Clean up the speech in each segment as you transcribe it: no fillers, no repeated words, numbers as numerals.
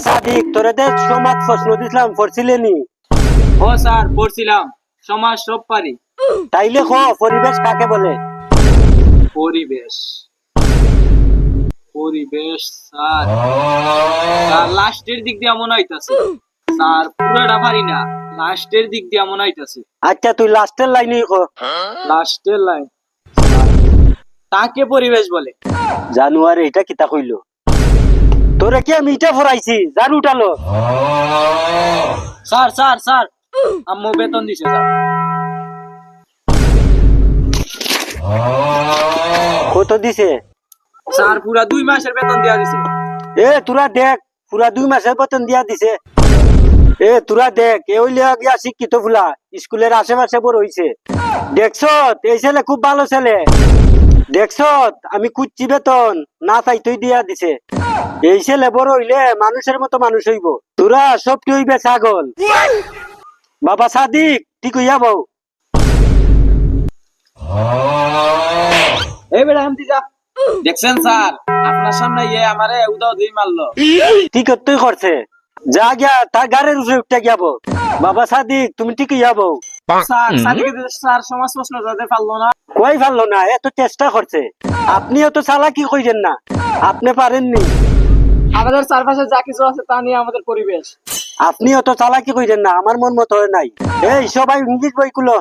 সাদিক তোরে দে সমাজ প্রশ্ন দিছিলাম পড়ছিলেনি? ও স্যার পড়ছিলাম, সমাজ সব পারি। তাইলে খ পরিবেশ কাকে বলে? পরিবেশ, পরিবেশ স্যার, স্যার লাস্টের দিক দিয়ে মনে হইতাছে। স্যার পুরাটা পারি না, লাস্টের দিক দিয়ে মনে হইতাছে। আচ্ছা তুই লাস্টের লাইনে খ। লাস্টের লাইন, তাকে পরিবেশ বলে। জানুয়ারি এটা কিতা কইলো? তোরে কি আমি ইটা ফরাইছি জান উঠালো? স্যার স্যার স্যার, আম্মু বেতন দিছে স্যার। কত দিছে? স্যার পুরা 2 মাসের বেতন দিয়া দিছে। এ তোরা দেখ পুরা 2 মাসের বেতন দিয়া দিছে। এ তোরা দেখ এ হইলে গিয়া শিক্ষিত ফুলা স্কুলের আশেপাশে বড় হইছে। দেখছ এই ছেলে খুব ভালো ছেলে। দেখছ আমি কুচ্ছি বেতন না চাইতেই দিয়া দিছে। এই ছেলে বড় হইলে মানুষের মতো মানুষ হইব। তোরা সবটি হইবে ছাগল। বাবা সাদিক ঠিক হইয়া বউ। এই বেটা হামতি যা। দেখছেন স্যার, আপনার সামনে আমারে উদাও দুই মারলো। ঠিক তুই করছে যা গিয়া তার গাড়ির উপরে উঠতে গিয়াবো। বাবা সাদিক তুমি ঠিক হইয়া বউ। স্যার সাদিকে স্যার সমাজ প্রশ্ন যাতে পারলো না। কই পারলো না, এত চেষ্টা করছে। আপনিও তো চালাকি কইরেন না, আপনি পারেননি। আমাদের চারপাশে যা কিছু আছে তা নিয়ে আমাদের পরিবেশ। আপনিও তো চালাকি কইরেন না, আমার মন মতো হয় নাই। এই সবাই ইংলিশ বই খুলো।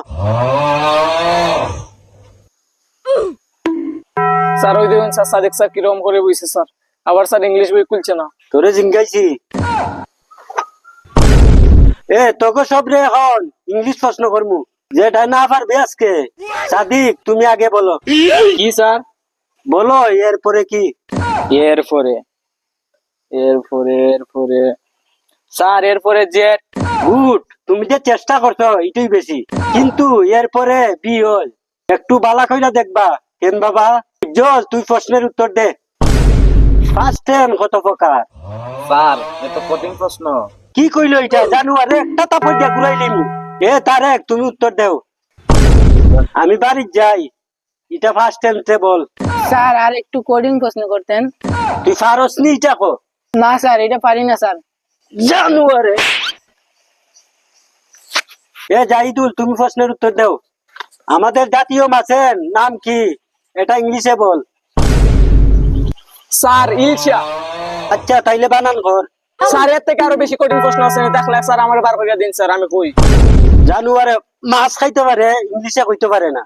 স্যার ওই দেখুন স্যার, সাদিক স্যার কিরকম করে বইছে স্যার। আবার স্যার ইংলিশ বই খুলছে না। তোরে জিঙ্গাইছি। এ তোকে সব রে এখন ইংলিশ প্রশ্ন করমু, যেটা না পারবে আজকে। সাদিক তুমি আগে বলো। কি স্যার? বলো এরপরে কি? এরপরে এরপরে এরপরে স্যার এরপরে জেড। গুড, তুমি যে চেষ্টা করছো এটাই বেশি। কিন্তু এরপরে বি হল একটু বালা কইরা দেখবা। কেন বাবা জল তুই প্রশ্নের উত্তর দে। ফার্স্ট টাইম কত প্রকার? স্যার এত কঠিন প্রশ্ন। কি কইলো এটা জানো? আরে একটা তাপর দিয়া ঘুরাইলিম। এ তারেক তুমি উত্তর দেও, আমি বাড়ি যাই। এটা ফার্স্ট টাইম তে বল। স্যার আর একটু কোডিং প্রশ্ন করতেন। তুই ফারস নি এটা কো? না স্যার এটা পারি না স্যার। জানো আরে। এ জাহিদুল তুমি প্রশ্নের উত্তর দেও। আমাদের জাতীয় মাছের নাম কি? এটা ইংলিশে বল। স্যার ইলশা। আচ্ছা তাইলে বানান কর। স্যার এর থেকে আরো বেশি কঠিন প্রশ্ন আছে, দেখলে স্যার আমার বার করে দিন স্যার, আমি কই। জানো আরে মাছ খাইতে পারে ইংলিশে কইতে পারে না।